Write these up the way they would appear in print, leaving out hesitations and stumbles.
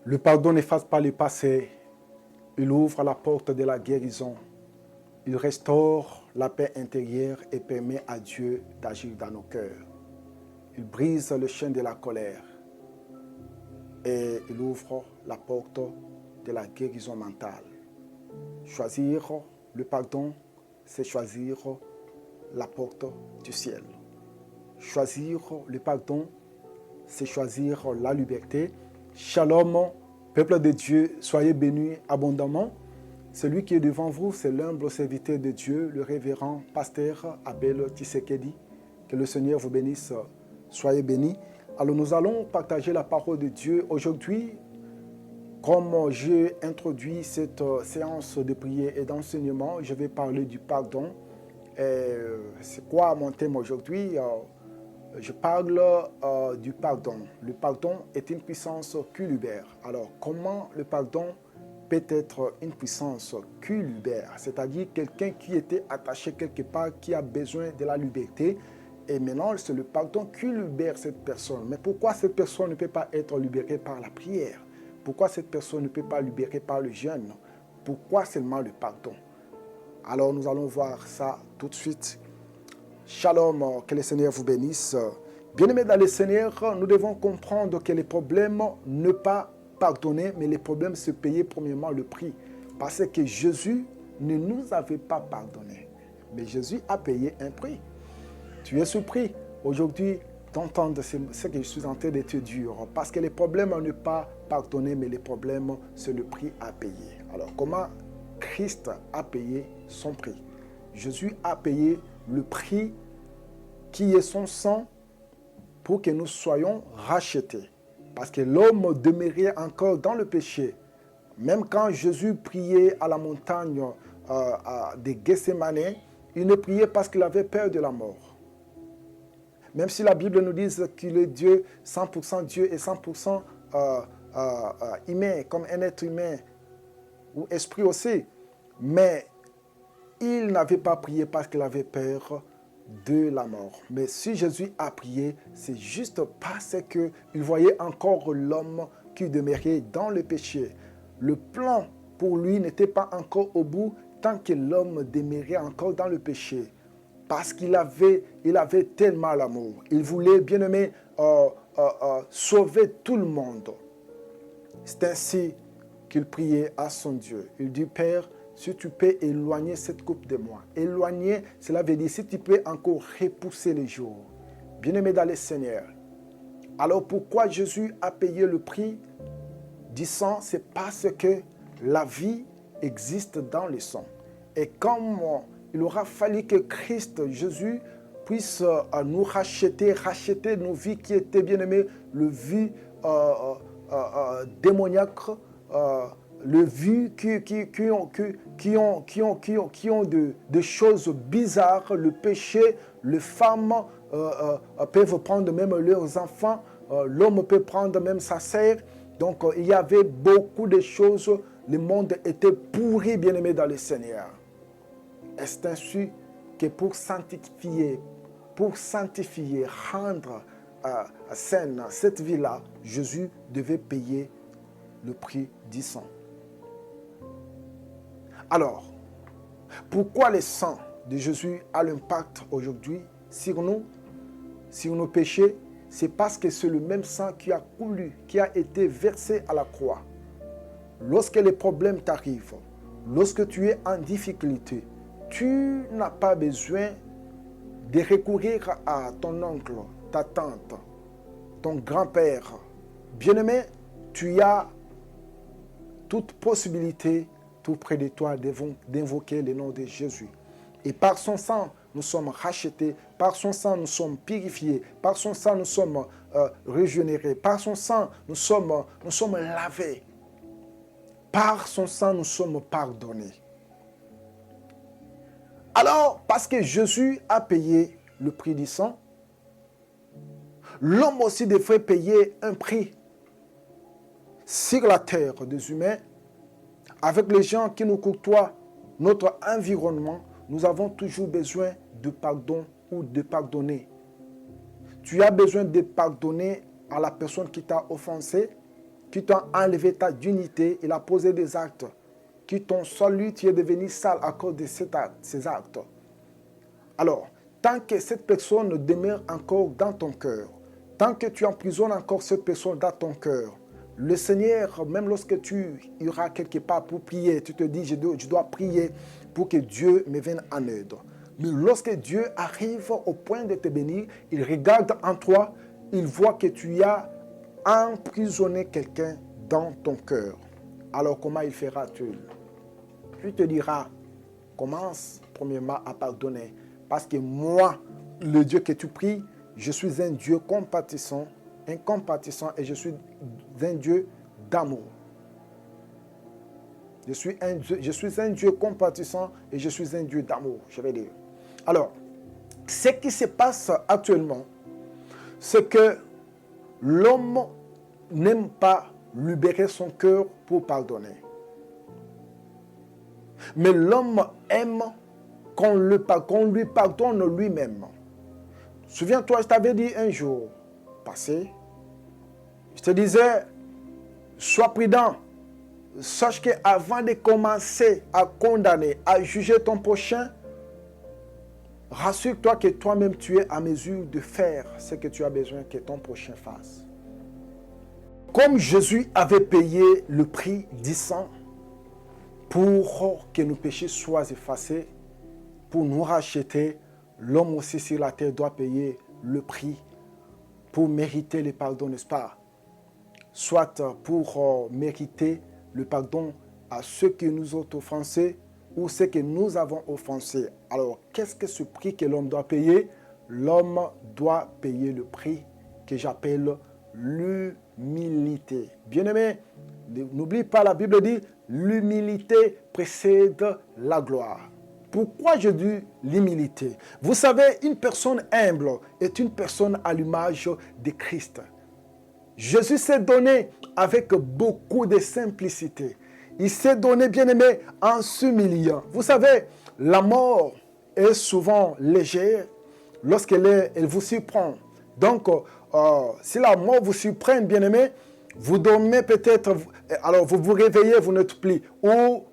Le pardon n'efface pas le passé, il ouvre la porte de la guérison, il restaure la paix intérieure et permet à Dieu d'agir dans nos cœurs. Il brise le chaîne de la colère et il ouvre la porte de la guérison mentale. Choisir le pardon, c'est choisir la porte du ciel. Choisir le pardon, c'est choisir la liberté. Shalom, peuple de Dieu, soyez bénis abondamment. Celui qui est devant vous, c'est l'humble serviteur de Dieu, le révérend pasteur Abel Tshisekedi. Que le Seigneur vous bénisse. Soyez bénis. Alors nous allons partager la parole de Dieu aujourd'hui. Comme j'ai introduit cette séance de prière et d'enseignement, je vais parler du pardon. C'est quoi mon thème aujourd'hui? Je parle du pardon. Le pardon est une puissance qui libère. Alors, comment le pardon peut être une puissance qui libère? C'est-à-dire quelqu'un qui était attaché quelque part, qui a besoin de la liberté. Et maintenant, c'est le pardon qui libère cette personne. Mais pourquoi cette personne ne peut pas être libérée par la prière? Pourquoi cette personne ne peut pas libérer par le jeûne? Pourquoi seulement le pardon? Alors nous allons voir ça tout de suite. Shalom, que le Seigneur vous bénisse. Bien-aimés dans le Seigneur, nous devons comprendre que les problèmes ne pas pardonner, mais les problèmes se payer premièrement le prix. Parce que Jésus ne nous avait pas pardonné, mais Jésus a payé un prix. Tu es surpris aujourd'hui d'entendre ce que je suis en train de te dire. Parce que les problèmes ne pas pardonner, mais les problèmes, c'est le prix à payer. Alors, comment Christ a payé son prix? Jésus a payé le prix qui est son sang pour que nous soyons rachetés. Parce que l'homme demeurait encore dans le péché. Même quand Jésus priait à la montagne de Gethsémane, il ne priait parce qu'il avait peur de la mort. Même si la Bible nous dit qu'il est Dieu, 100% Dieu et 100% humain, comme un être humain, ou esprit aussi. Mais il n'avait pas prié parce qu'il avait peur de la mort. Mais si Jésus a prié, c'est juste parce qu'il voyait encore l'homme qui demeurait dans le péché. Le plan pour lui n'était pas encore au bout tant que l'homme demeurait encore dans le péché. Parce qu'il avait tellement l'amour. Il voulait, bien aimé, sauver tout le monde. C'est ainsi qu'il priait à son Dieu. Il dit, Père, si tu peux éloigner cette coupe de moi. Éloigner, cela veut dire si tu peux encore repousser les jours. Bien-aimé dans le Seigneur. Alors pourquoi Jésus a payé le prix du sang? C'est parce que la vie existe dans le sang. Et comme il aura fallu que Christ, Jésus, puisse nous racheter nos vies qui étaient, bien aimées, le vie démoniaque, le vie qui ont de choses bizarres, le péché, les femmes peuvent prendre même leurs enfants, l'homme peut prendre même sa sœur. Donc il y avait beaucoup de choses, le monde était pourri, bien aimé dans le Seigneur. Et c'est ainsi que pour sanctifier, rendre saine cette vie-là, Jésus devait payer le prix du sang. Alors, pourquoi le sang de Jésus a l'impact aujourd'hui sur nous, sur nos péchés? C'est parce que c'est le même sang qui a coulu, qui a été versé à la croix. Lorsque les problèmes t'arrivent, lorsque tu es en difficulté, tu n'as pas besoin de recourir à ton oncle, ta tante, ton grand-père. Bien-aimé, tu as toute possibilité tout près de toi d'invoquer le nom de Jésus. Et par son sang, nous sommes rachetés. Par son sang, nous sommes purifiés. Par son sang, nous sommes régénérés. Par son sang, nous sommes lavés. Par son sang, nous sommes pardonnés. Alors, parce que Jésus a payé le prix du sang, l'homme aussi devrait payer un prix sur la terre des humains, avec les gens qui nous côtoient, notre environnement. Nous avons toujours besoin de pardon ou de pardonner. Tu as besoin de pardonner à la personne qui t'a offensé. qui t'ont enlevé ta dignité. Il a posé des actes qui t'ont salué, tu es devenu sale à cause de ces actes. Alors, tant que cette personne demeure encore dans ton cœur, tant que tu emprisonnes encore cette personne dans ton cœur, le Seigneur, même lorsque tu iras quelque part pour prier, tu te dis, je dois prier pour que Dieu me vienne en aide. Mais lorsque Dieu arrive au point de te bénir, il regarde en toi, il voit que tu as emprisonné quelqu'un dans ton cœur. Alors comment il fera-t-il? Il te dira, commence premièrement à pardonner. Parce que moi, le Dieu que tu pries, je suis un Dieu compatissant et je suis un Dieu d'amour. Je suis un Dieu compatissant et je suis un Dieu d'amour, je vais dire. Alors, ce qui se passe actuellement, c'est que l'homme n'aime pas libérer son cœur pour pardonner. Mais l'homme aime qu'on lui pardonne lui-même. Souviens-toi, je t'avais dit un jour passé, je te disais, sois prudent. Sache qu'avant de commencer à condamner, à juger ton prochain, rassure-toi que toi-même tu es à mesure de faire ce que tu as besoin que ton prochain fasse. Comme Jésus avait payé le prix du sang pour que nos péchés soient effacés, pour nous racheter, l'homme aussi sur la terre doit payer le prix pour mériter le pardon, n'est-ce pas? Soit pour mériter le pardon à ceux qui nous ont offensés ou ceux que nous avons offensés. Alors, qu'est-ce que ce prix que l'homme doit payer? L'homme doit payer le prix que j'appelle l'humilité. Bien-aimé, n'oublie pas, la Bible dit, l'humilité précède la gloire. Pourquoi je dis l'humilité? Vous savez, une personne humble est une personne à l'image de Christ. Jésus s'est donné avec beaucoup de simplicité. Il s'est donné, bien-aimé, en s'humiliant. Vous savez, la mort est souvent légère lorsqu'elle vous surprend. Donc, si la mort vous surprend, bien-aimé, vous dormez peut-être, alors vous vous réveillez, vous n'êtes plus. Ou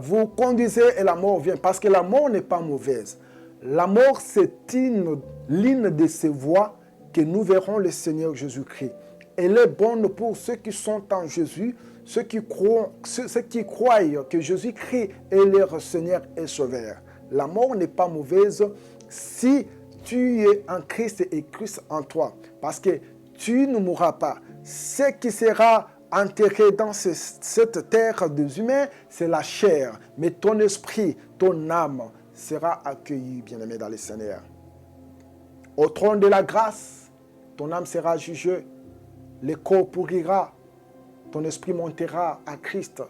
vous conduisez et la mort vient. Parce que la mort n'est pas mauvaise. La mort, c'est l'une de ces voies que nous verrons le Seigneur Jésus-Christ. Elle est bonne pour ceux qui sont en Jésus, ceux qui croient que Jésus-Christ est leur Seigneur et Sauveur. La mort n'est pas mauvaise si tu es en Christ et Christ en toi. Parce que tu ne mourras pas. Ce qui sera enterré dans cette terre des humains, c'est la chair. Mais ton esprit, ton âme sera accueilli, bien-aimé, dans le Seigneur. Au trône de la grâce, ton âme sera jugée. Le corps pourrira, ton esprit montera à Christ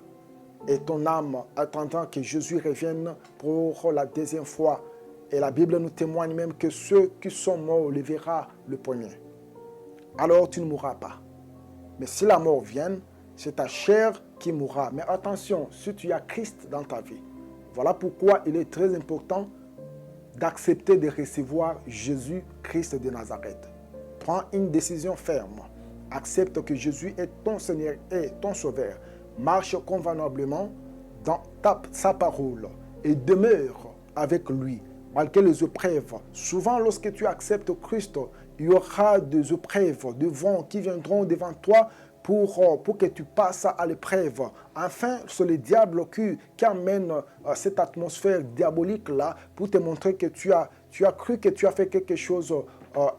et ton âme attendant que Jésus revienne pour la deuxième fois. Et la Bible nous témoigne même que ceux qui sont morts le verront le premier. Alors tu ne mourras pas. Mais si la mort vient, c'est ta chair qui mourra. Mais attention, si tu as Christ dans ta vie, voilà pourquoi il est très important d'accepter de recevoir Jésus-Christ de Nazareth. Prends une décision ferme. Accepte que Jésus est ton Seigneur et ton Sauveur. Marche convenablement dans sa parole et demeure avec lui, malgré les épreuves. Souvent, lorsque tu acceptes Christ, il y aura des épreuves, des vents qui viendront devant toi pour que tu passes à l'épreuve. Enfin, c'est le diable qui amène cette atmosphère diabolique-là pour te montrer que tu as cru que tu as fait quelque chose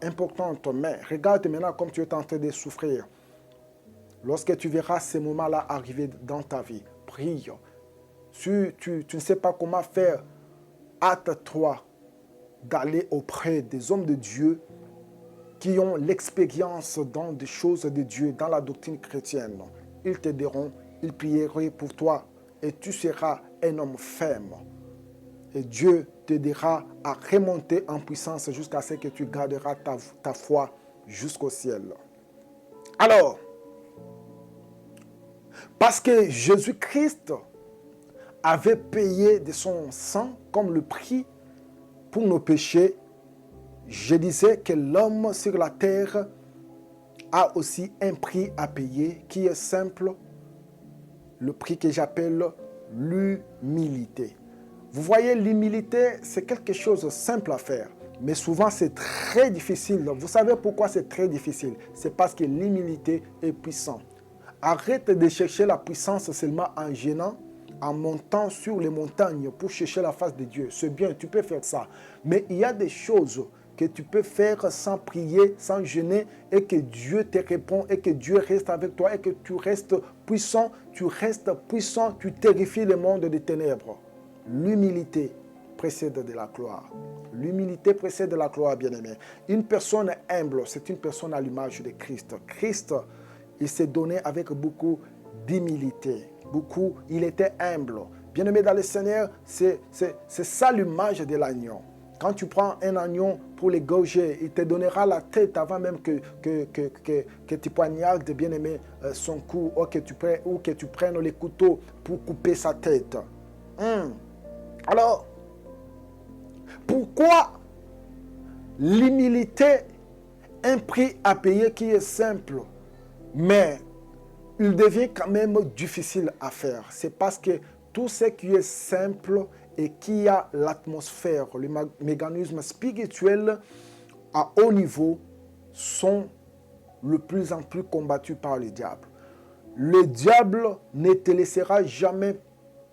importante, mais regarde maintenant comme tu es en train de souffrir. Lorsque tu verras ces moments-là arriver dans ta vie, prie. Si tu ne sais pas comment faire, hâte-toi d'aller auprès des hommes de Dieu qui ont l'expérience dans des choses de Dieu, dans la doctrine chrétienne. Ils t'aideront, ils prieront pour toi et tu seras un homme ferme. Et Dieu t'aidera à remonter en puissance jusqu'à ce que tu garderas ta foi jusqu'au ciel. Alors, parce que Jésus-Christ avait payé de son sang comme le prix pour nos péchés, je disais que l'homme sur la terre a aussi un prix à payer qui est simple, le prix que j'appelle l'humilité. Vous voyez, l'humilité, c'est quelque chose de simple à faire, mais souvent c'est très difficile. Vous savez pourquoi c'est très difficile? C'est parce que l'humilité est puissante. Arrête de chercher la puissance seulement en gênant, en montant sur les montagnes pour chercher la face de Dieu. C'est bien, tu peux faire ça. Mais il y a des choses que tu peux faire sans prier, sans jeûner, et que Dieu te répond, et que Dieu reste avec toi, et que tu restes puissant, tu terrifies le monde des ténèbres. L'humilité précède de la gloire. L'humilité précède de la gloire, bien-aimé. Une personne humble, c'est une personne à l'image de Christ. Christ, il s'est donné avec beaucoup d'humilité. Il était humble. Bien-aimé dans le Seigneur, c'est ça l'image de l'agneau. Quand tu prends un agneau pour l'égorger, il te donnera la tête avant même que tu poignardes, bien-aimé, son cou, ou que tu prennes les couteaux pour couper sa tête. Alors, pourquoi l'humilité, un prix à payer qui est simple, mais il devient quand même difficile à faire? C'est parce que tout ce qui est simple et qui a l'atmosphère, le mécanisme spirituel à haut niveau sont de plus en plus combattus par le diable. Le diable ne te laissera jamais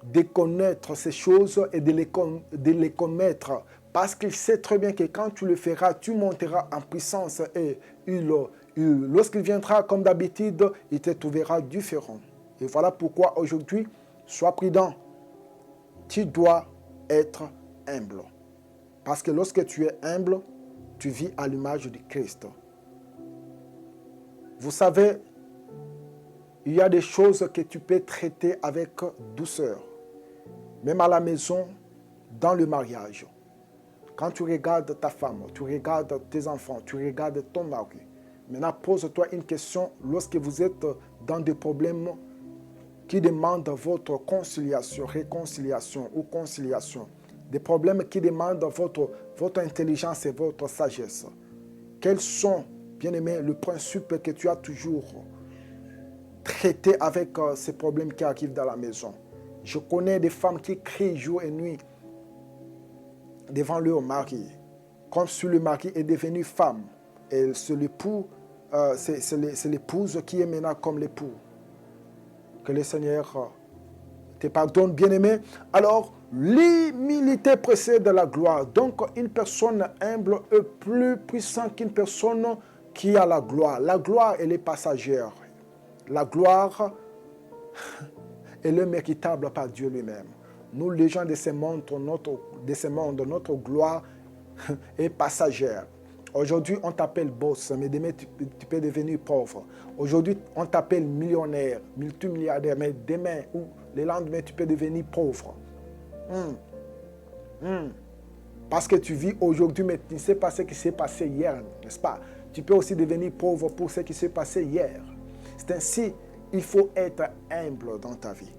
déconnaître ces choses et de les commettre, parce qu'il sait très bien que quand tu le feras, tu monteras en puissance et lorsqu'il viendra comme d'habitude, il te trouvera différent. Et voilà pourquoi aujourd'hui, sois prudent. Tu dois être humble. Parce que lorsque tu es humble, tu vis à l'image de Christ. Vous savez, il y a des choses que tu peux traiter avec douceur. Même à la maison, dans le mariage. Quand tu regardes ta femme, tu regardes tes enfants, tu regardes ton mari. Maintenant, pose-toi une question lorsque vous êtes dans des problèmes qui demandent votre réconciliation ou conciliation. Des problèmes qui demandent votre intelligence et votre sagesse. Quels sont, bien-aimé, le principe que tu as toujours traité avec ces problèmes qui arrivent dans la maison? Je connais des femmes qui crient jour et nuit devant leur mari, comme si le mari est devenu femme. Et c'est l'épouse qui est maintenant comme l'époux. Que le Seigneur te pardonne, bien-aimé. Alors, l'humilité précède la gloire. Donc, une personne humble est plus puissante qu'une personne qui a la gloire. La gloire, elle est passagère. La gloire, elle est méritable par Dieu lui-même. Nous, les gens de ce monde, notre gloire est passagère. Aujourd'hui, on t'appelle boss, mais demain, tu peux devenir pauvre. Aujourd'hui, on t'appelle millionnaire, multimilliardaire, mais demain ou le lendemain, tu peux devenir pauvre. Parce que tu vis aujourd'hui, mais tu ne sais pas ce qui s'est passé hier, n'est-ce pas? Tu peux aussi devenir pauvre pour ce qui s'est passé hier. C'est ainsi, il faut être humble dans ta vie.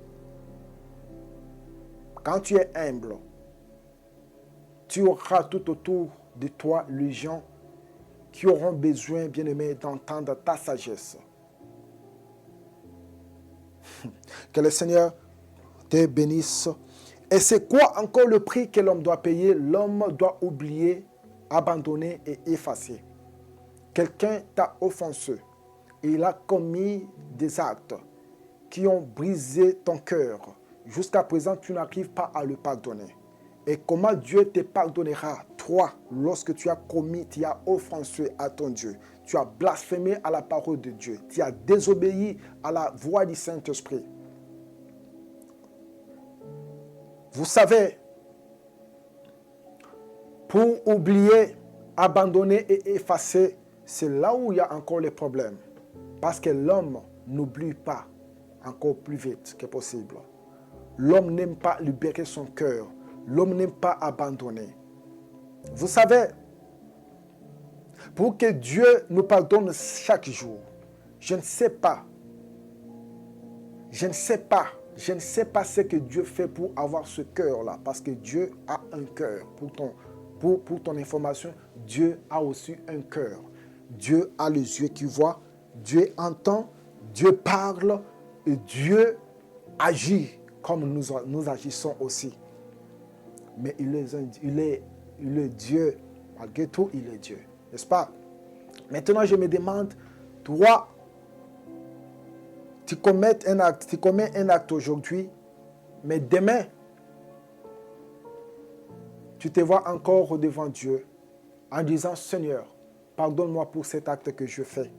Quand tu es humble, tu auras tout autour de toi les gens qui auront besoin, bien-aimé, d'entendre ta sagesse. Que le Seigneur te bénisse. Et c'est quoi encore le prix que l'homme doit payer? L'homme doit oublier, abandonner et effacer. Quelqu'un t'a offensé. Il a commis des actes qui ont brisé ton cœur. Jusqu'à présent, tu n'arrives pas à le pardonner. Et comment Dieu te pardonnera, toi, lorsque tu as offensé à ton Dieu, tu as blasphémé à la parole de Dieu, tu as désobéi à la voix du Saint-Esprit. Vous savez, pour oublier, abandonner et effacer, c'est là où il y a encore les problèmes. Parce que l'homme n'oublie pas encore plus vite que possible. L'homme n'aime pas libérer son cœur. L'homme n'aime pas abandonner. Vous savez, pour que Dieu nous pardonne chaque jour, je ne sais pas ce que Dieu fait pour avoir ce cœur-là. Parce que Dieu a un cœur. Pour ton information, Dieu a aussi un cœur. Dieu a les yeux qui voient, Dieu entend, Dieu parle et Dieu agit comme nous agissons aussi. Mais il est Dieu. Malgré tout, il est Dieu. N'est-ce pas? Maintenant, je me demande, toi, tu commets un acte aujourd'hui, mais demain, tu te vois encore devant Dieu en disant, Seigneur, pardonne-moi pour cet acte que je fais.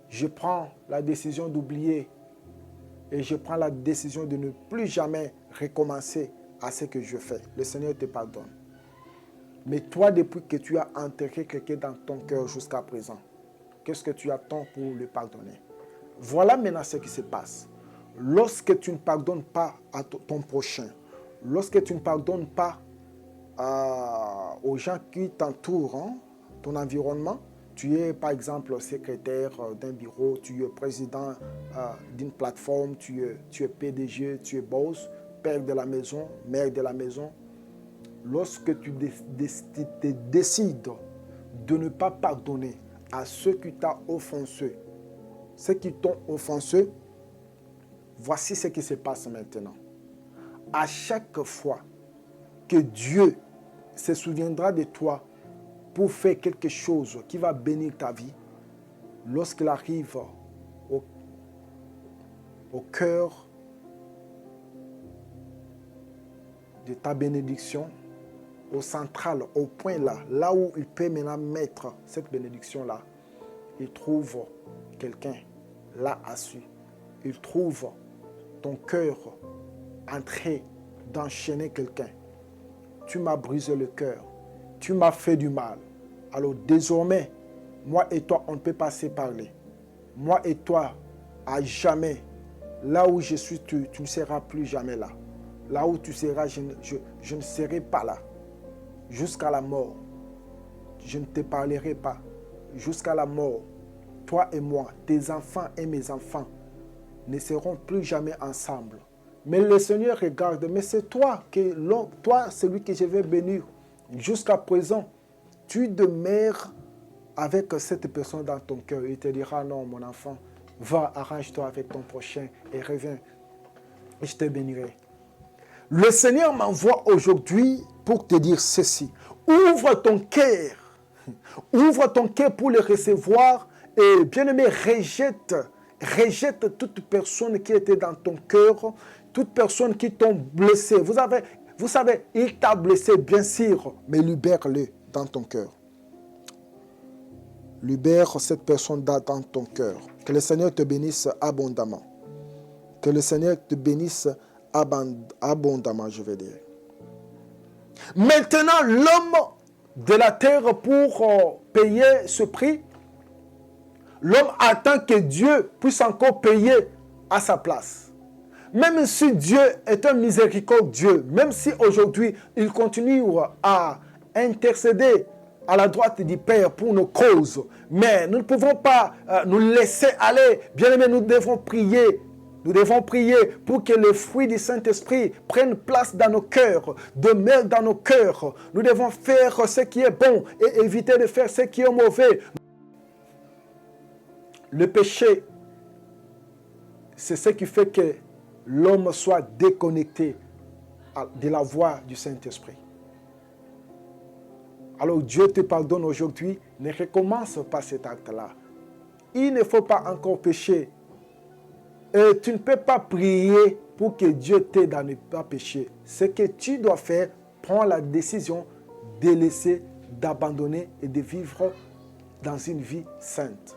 Je prends la décision d'oublier et je prends la décision de ne plus jamais recommencer à ce que je fais. Le Seigneur te pardonne. Mais toi, depuis que tu as enterré quelqu'un dans ton cœur jusqu'à présent, qu'est-ce que tu attends pour le pardonner? Voilà maintenant ce qui se passe. Lorsque tu ne pardonnes pas à ton prochain, lorsque tu ne pardonnes pas aux gens qui t'entourent, ton environnement, tu es par exemple secrétaire d'un bureau, tu es président d'une plateforme, tu es PDG, tu es boss, père de la maison, mère de la maison. Lorsque tu décides de ne pas pardonner à ceux qui t'ont offensé, voici ce qui se passe maintenant. À chaque fois que Dieu se souviendra de toi pour faire quelque chose qui va bénir ta vie, lorsqu'il arrive au cœur de ta bénédiction, au central, au point là où il peut maintenant mettre cette bénédiction-là, il trouve quelqu'un là assis. Il trouve ton cœur en train d'enchaîner quelqu'un. Tu m'as brisé le cœur. Tu m'as fait du mal. Alors désormais, moi et toi, on ne peut pas se parler. Moi et toi, à jamais, là où je suis, tu ne seras plus jamais là. Là où tu seras, je ne serai pas là. Jusqu'à la mort. Je ne te parlerai pas. Jusqu'à la mort. Toi et moi, tes enfants et mes enfants ne seront plus jamais ensemble. Mais le Seigneur regarde, mais c'est toi, celui que je vais bénir. Jusqu'à présent, tu demeures avec cette personne dans ton cœur. Il te dira, non, mon enfant, va, arrange-toi avec ton prochain et reviens. Et je te bénirai. Le Seigneur m'envoie aujourd'hui pour te dire ceci. Ouvre ton cœur. Ouvre ton cœur pour le recevoir. Et bien-aimé, rejette toute personne qui était dans ton cœur, toute personne qui t'ont blessé. Vous savez, il t'a blessé, bien sûr, mais libère-le dans ton cœur. Libère cette personne dans ton cœur. Que le Seigneur te bénisse abondamment. Que le Seigneur te bénisse abondamment, je vais dire. Maintenant, l'homme de la terre, pour payer ce prix, l'homme attend que Dieu puisse encore payer à sa place. Même si Dieu est un miséricordieux, même si aujourd'hui il continue à intercéder à la droite du Père pour nos causes, mais nous ne pouvons pas nous laisser aller. Bien-aimés, nous devons prier. Nous devons prier pour que le fruit du Saint-Esprit prenne place dans nos cœurs, demeure dans nos cœurs. Nous devons faire ce qui est bon et éviter de faire ce qui est mauvais. Le péché, c'est ce qui fait que l'homme soit déconnecté de la voix du Saint-Esprit. Alors Dieu te pardonne aujourd'hui, ne recommence pas cet acte-là. Il ne faut pas encore pécher. Et tu ne peux pas prier pour que Dieu t'aide à ne pas pécher. Ce que tu dois faire, prends la décision de laisser, d'abandonner et de vivre dans une vie sainte.